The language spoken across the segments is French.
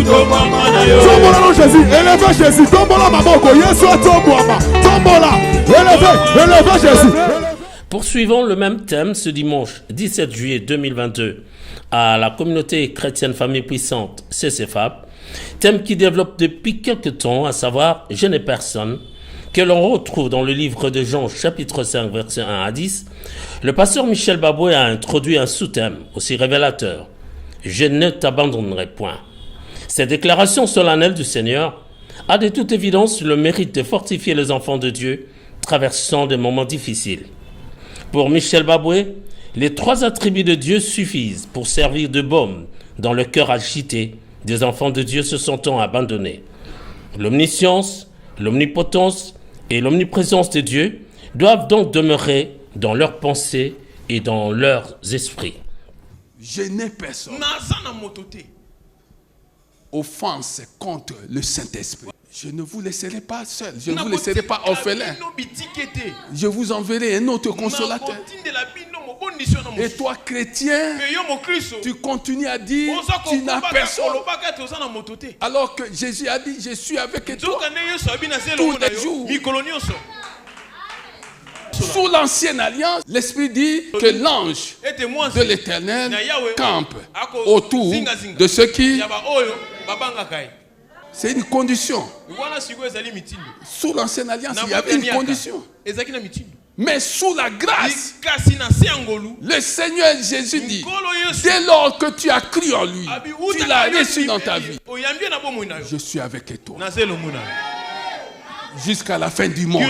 Tombola non Jésus, élevez Jésus. Tombola maboko, Yesu tombola. Tombola, élevez Jésus. Poursuivons le même thème ce dimanche 17 juillet 2022 à la communauté chrétienne Famille Puissante CCFAP, thème qui développe depuis quelques temps, à savoir « Je n'ai personne », que l'on retrouve dans le livre de Jean chapitre 5 versets 1 à 10. Le pasteur Michel Baboué a introduit un sous-thème aussi révélateur « Je ne t'abandonnerai point ». Cette déclaration solennelle du Seigneur a de toute évidence le mérite de fortifier les enfants de Dieu traversant des moments difficiles. Pour Michel Baboué, les trois attributs de Dieu suffisent pour servir de baume dans le cœur agité des enfants de Dieu se sentant abandonnés. L'omniscience, l'omnipotence et l'omniprésence de Dieu doivent donc demeurer dans leurs pensées et dans leurs esprits. Je n'ai personne. Offense contre le Saint-Esprit. Je ne vous laisserai pas seul. Je ne vous laisserai pas orphelin. Je vous enverrai un autre consolateur. Et toi, chrétien, tu continues à dire tu n'as personne. Alors que Jésus a dit je suis avec toi tous les jours. Sous l'ancienne alliance, l'Esprit dit que l'ange de l'Éternel campe autour de ceux qui... C'est une condition. Sous l'ancienne alliance, il y avait une condition. Mais sous la grâce, le Seigneur Jésus dit, dès lors que tu as cru en lui, tu l'as reçu dans ta vie. Je suis avec toi jusqu'à la fin du monde.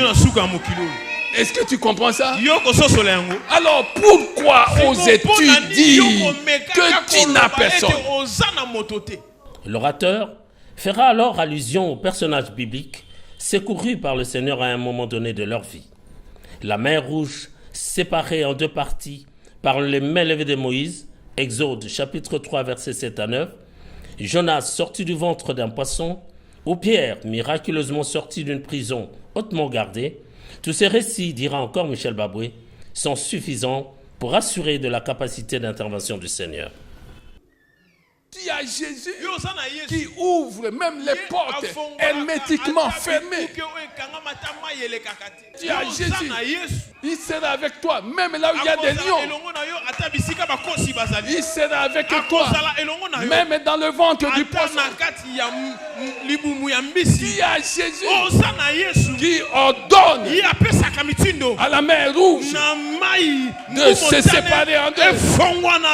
Est-ce que tu comprends ça? Alors pourquoi oses-tu dire que tu n'as personne? L'orateur fera alors allusion aux personnages bibliques secourus par le Seigneur à un moment donné de leur vie. La mer Rouge séparée en deux parties par les mains levées de Moïse, Exode chapitre 3 versets 7 à 9, Jonas sorti du ventre d'un poisson, ou Pierre miraculeusement sorti d'une prison hautement gardée. Tous ces récits, dira encore Michel Baboué, sont suffisants pour assurer de la capacité d'intervention du Seigneur. Il y a Jésus qui ouvre même les portes hermétiquement fermées. Tu as Jésus, il sera avec toi même là où il y a des lions. Il sera avec toi même dans le ventre du poisson. Il y a Jésus qui ordonne à la mer Rouge de se séparer en deux.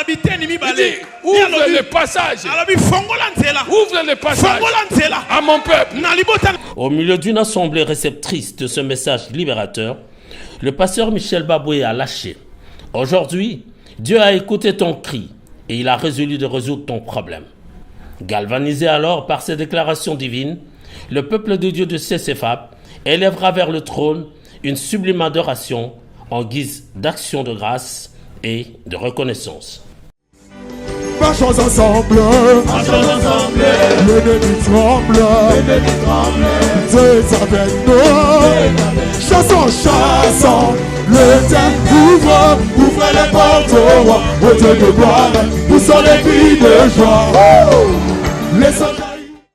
Il dit, ouvre le passage. Ouvre le passage à mon peuple. Au milieu d'une assemblée réceptrice de ce message libérateur, le pasteur Michel Baboué a lâché. Aujourd'hui, Dieu a écouté ton cri et il a résolu de résoudre ton problème. Galvanisé alors par ces déclarations divines, le peuple de Dieu de CCFAP élèvera vers le trône une sublime adoration en guise d'action de grâce et de reconnaissance. Marchons ensemble, l'ennemi tremble, Dieu est avec nous. Chassons, le temps ouvrez les portes au Dieu de gloire, nous sommes les cris de joie.